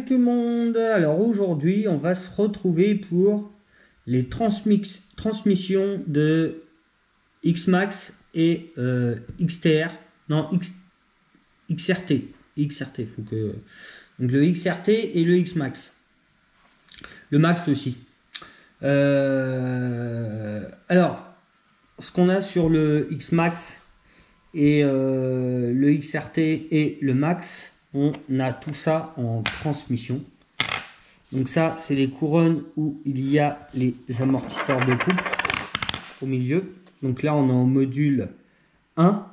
tout le monde. Alors aujourd'hui, on va se retrouver pour les transmissions de Xmax et XTR. Non, XRT. XRT, faut que... Donc le XRT et le Xmax. Le Max aussi. Alors, ce qu'on a sur le Xmax et le XRT et le Max, on a tout ça en transmission. Donc ça, c'est les couronnes où il y a les amortisseurs de couple au milieu. Donc là, on est en module 1.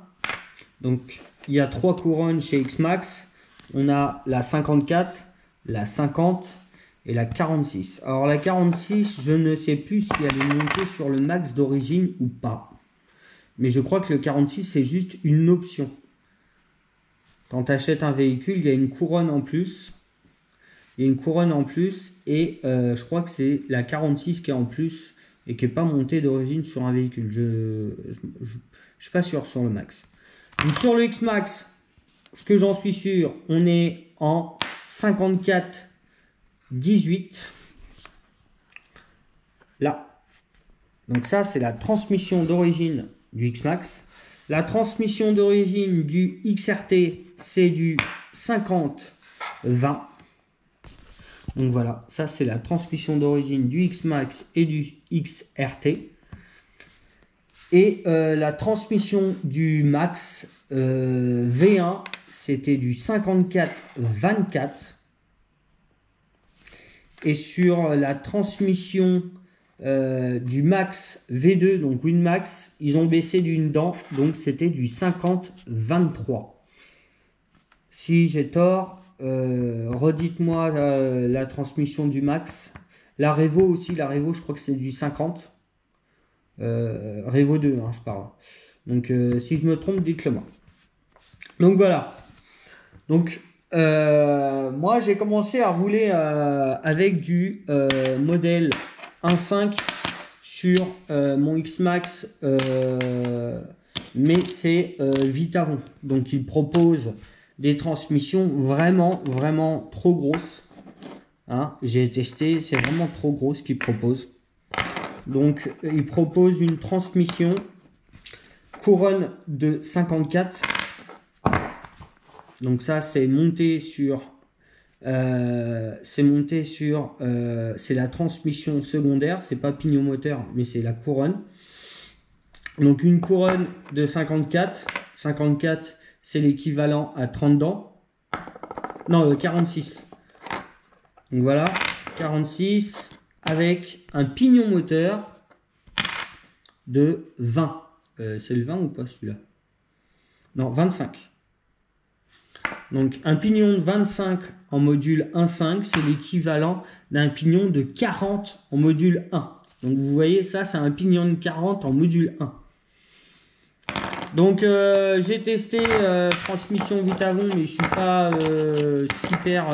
Donc il y a 3 couronnes chez Xmax. On a la 54, la 50 et la 46. Alors la 46, je ne sais plus si elle est montée sur le Max d'origine ou pas. Mais je crois que le 46, c'est juste une option. Quand tu achètes un véhicule, il y a une couronne en plus. Il y a une couronne en plus et je crois que c'est la 46 qui est en plus et qui n'est pas montée d'origine sur un véhicule. Je suis pas sûr sur le Max. Donc sur le Xmax, ce que j'en suis sûr, on est en 54-18. Là. Donc ça, c'est la transmission d'origine du Xmax. La transmission d'origine du XRT, c'est du 50-20. Donc voilà, ça c'est la transmission d'origine du Xmax et du XRT. Et la transmission du Max V1, c'était du 54-24. Et sur la transmission du Max V2, donc Winmax, ils ont baissé d'une dent, donc c'était du 50-23. Si j'ai tort, redites-moi la transmission du Max. La Revo aussi, la Revo je crois que c'est du 50. Revo 2, hein, je parle. Donc si je me trompe, dites-le moi. Donc voilà. Donc moi j'ai commencé à rouler avec du modèle 1.5 sur mon Xmax, mais c'est Vitavon. Donc il propose des transmissions vraiment trop grosses. Hein, j'ai testé, c'est vraiment trop gros ce qu'il propose. Donc il propose une transmission couronne de 54. Donc ça c'est monté sur c'est la transmission secondaire, c'est pas pignon moteur mais c'est la couronne. Donc une couronne de 54 c'est l'équivalent à 30 dents. Non, 46. Donc voilà, 46 avec un pignon moteur de 20. C'est le 20 ou pas celui-là? Non, 25. Donc un pignon de 25 en module 1.5, c'est l'équivalent d'un pignon de 40 en module 1. Donc vous voyez, ça c'est un pignon de 40 en module 1. Donc j'ai testé transmission Vitavon, mais je suis pas super...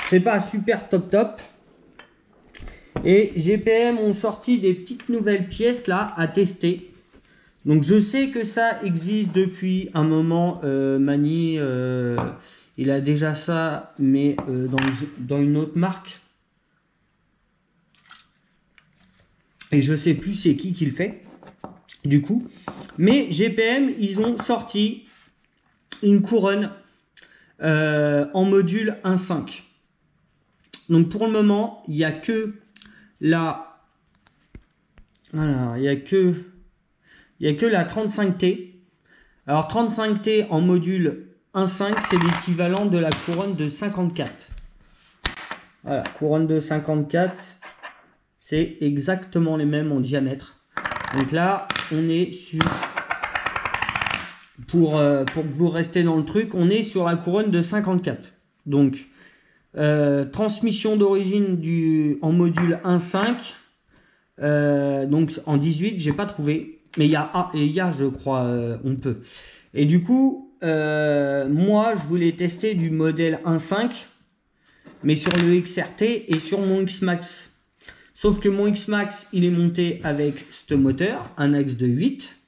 c'est pas super top. Et GPM ont sorti des petites nouvelles pièces là à tester. Donc je sais que ça existe depuis un moment. Mani, il a déjà ça, mais dans une autre marque. Et je sais plus c'est qui le fait. Du coup, mais GPM, ils ont sorti une couronne en module 1.5. Donc pour le moment, il n'y a que la, voilà, il y a que la 35T. Alors 35T en module 1.5, c'est l'équivalent de la couronne de 54. Voilà, couronne de 54, c'est exactement les mêmes en diamètre. Donc là, on est sur, pour que vous restez dans le truc, on est sur la couronne de 54. Donc, transmission d'origine en module 1.5, donc en 18, j'ai pas trouvé. Mais il y a A et il y a, je crois, on peut. Et du coup, moi, je voulais tester du modèle 1.5, mais sur le XRT et sur mon Xmax. Sauf que mon Xmax, il est monté avec ce moteur, un axe de 8.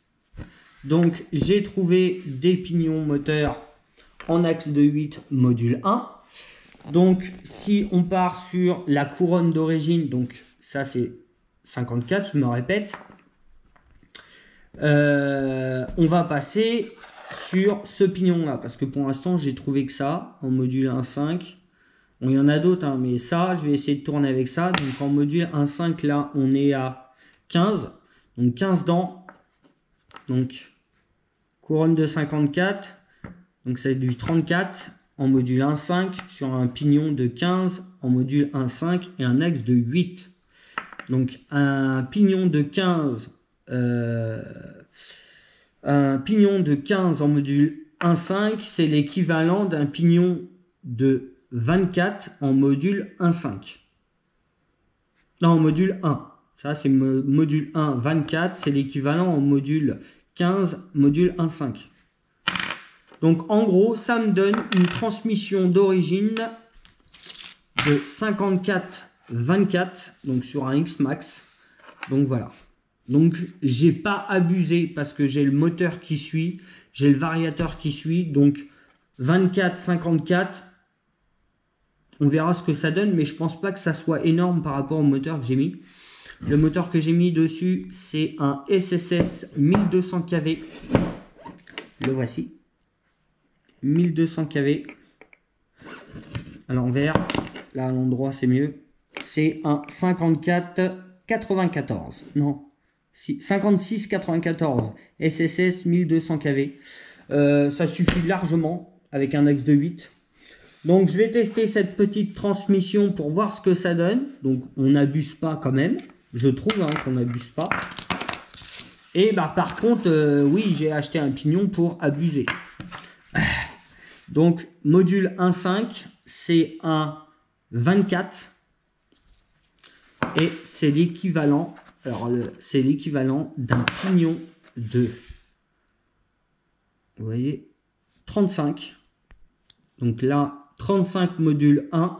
Donc, j'ai trouvé des pignons moteurs en axe de 8 module 1. Donc, si on part sur la couronne d'origine, donc ça c'est 54, je me répète. On va passer sur ce pignon-là, parce que pour l'instant, j'ai trouvé que ça, en module 1.5. Bon, il y en a d'autres, hein, mais ça, je vais essayer de tourner avec ça. Donc, en module 1.5, là, on est à 15. Donc, 15 dents. Donc, couronne de 54. Donc, c'est du 34 en module 1.5 sur un pignon de 15 en module 1.5 et un axe de 8. Donc, un pignon de 15 en module 1.5, c'est l'équivalent d'un pignon de 24 en module 1.5. Non, en module 1. Ça, c'est module 1, 24. C'est l'équivalent en module 15, module 1.5. Donc, en gros, ça me donne une transmission d'origine de 54-24, donc sur un X-Max. Donc, voilà. Donc, j'ai pas abusé parce que j'ai le moteur qui suit, j'ai le variateur qui suit. Donc, 24-54, on verra ce que ça donne, mais je pense pas que ça soit énorme par rapport au moteur que j'ai mis. Le moteur que j'ai mis dessus, c'est un SSS 1200 kV. Le voici. 1200 kV. À l'envers, là à l'endroit c'est mieux. C'est un 54-94. Non. 56-94 SSS 1200 kV. Ça suffit largement avec un axe de 8. Donc je vais tester cette petite transmission pour voir ce que ça donne. Donc on n'abuse pas quand même. Je trouve hein, qu'on n'abuse pas. Et bah par contre, oui, j'ai acheté un pignon pour abuser. Donc module 1.5, c'est un 24. Et c'est l'équivalent. Alors, c'est l'équivalent d'un pignon de, vous voyez, 35. Donc là, 35 module 1.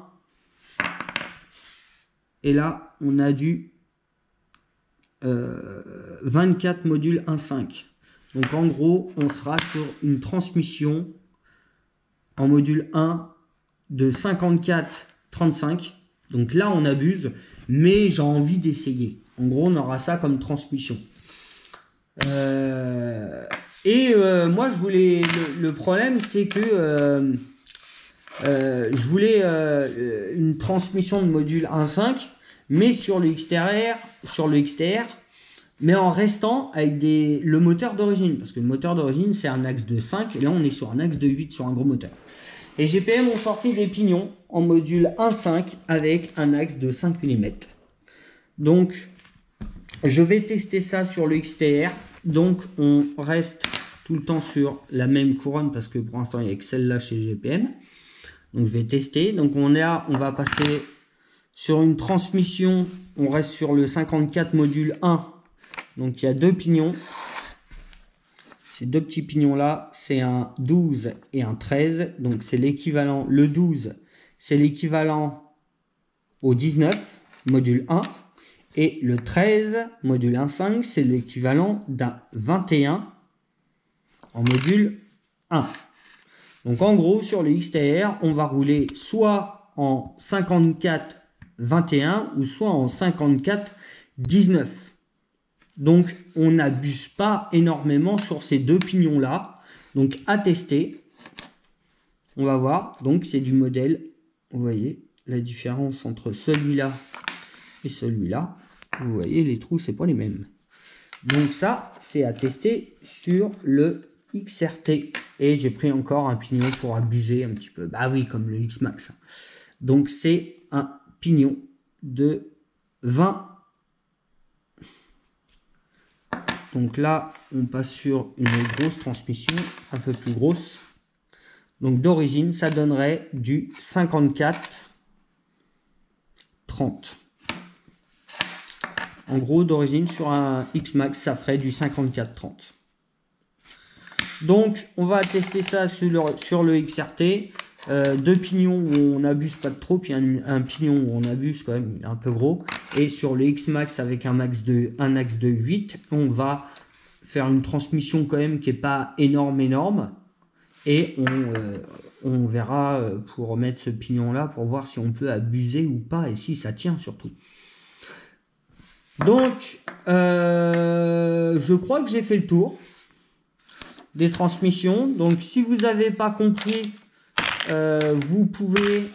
Et là, on a du 24 module 1.5. Donc en gros, on sera sur une transmission en module 1 de 54-35. Donc là, on abuse, mais j'ai envie d'essayer. En gros, on aura ça comme transmission. Moi, je voulais... Le problème, c'est que je voulais une transmission de module 1.5, mais sur le XTR, mais en restant avec le moteur d'origine. Parce que le moteur d'origine, c'est un axe de 5, et là, on est sur un axe de 8 sur un gros moteur. Et GPM ont sorti des pignons en module 1.5 avec un axe de 5 mm. Donc, je vais tester ça sur le XTR. Donc, on reste tout le temps sur la même couronne parce que pour l'instant, il n'y a que celle-là chez GPM. Donc, je vais tester. Donc, on va passer sur une transmission. On reste sur le 54 module 1. Donc, il y a deux pignons. Ces deux petits pignons-là, c'est un 12 et un 13. Donc, c'est l'équivalent. Le 12, c'est l'équivalent au 19, module 1. Et le 13, module 1.5, c'est l'équivalent d'un 21 en module 1. Donc, en gros, sur le XTR, on va rouler soit en 54-21 ou soit en 54-19. Donc, on n'abuse pas énormément sur ces deux pignons-là. Donc, à tester. On va voir. Donc, c'est du modèle. Vous voyez la différence entre celui-là et celui-là. Vous voyez, les trous, c'est pas les mêmes. Donc, ça, c'est à tester sur le XRT. Et j'ai pris encore un pignon pour abuser un petit peu. Bah oui, comme le X-Max. Donc, c'est un pignon de 20. Donc là, on passe sur une grosse transmission, un peu plus grosse. Donc d'origine, ça donnerait du 54-30. En gros, d'origine, sur un X-Max, ça ferait du 54-30. Donc, on va tester ça sur le XRT. Deux pignons où on n'abuse pas de trop, puis un pignon où on abuse quand même, un peu gros. Et sur le X-Max avec un axe de 8, on va faire une transmission quand même qui n'est pas énorme. Et on verra pour mettre ce pignon là pour voir si on peut abuser ou pas et si ça tient surtout. Donc je crois que j'ai fait le tour des transmissions. Donc si vous n'avez pas compris, vous pouvez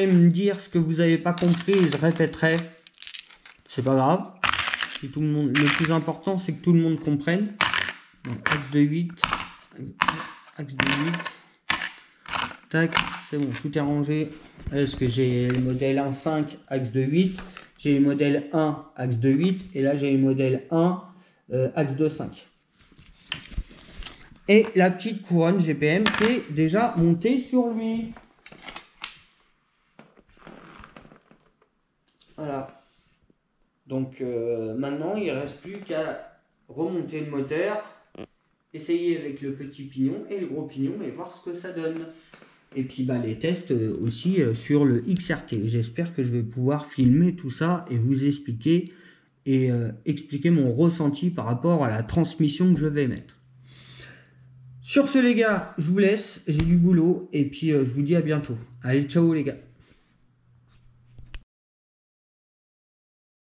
me dire ce que vous n'avez pas compris et je répéterai. C'est pas grave. Si tout le monde, le plus important c'est que tout le monde comprenne. Donc, axe de 8, axe de 8, tac, c'est bon, tout est rangé. Est-ce que j'ai le modèle 1.5 axe de 8, j'ai le modèle 1 axe de 8 et là j'ai le modèle 1 axe de 5. Et la petite couronne GPM qui est déjà montée sur lui. Voilà. Donc maintenant il ne reste plus qu'à remonter le moteur, essayer avec le petit pignon et le gros pignon et voir ce que ça donne. Et puis bah, les tests aussi sur le XRT. J'espère que je vais pouvoir filmer tout ça et vous expliquer et expliquer mon ressenti par rapport à la transmission que je vais mettre. Sur ce les gars, je vous laisse, j'ai du boulot et puis je vous dis à bientôt. Allez, ciao les gars.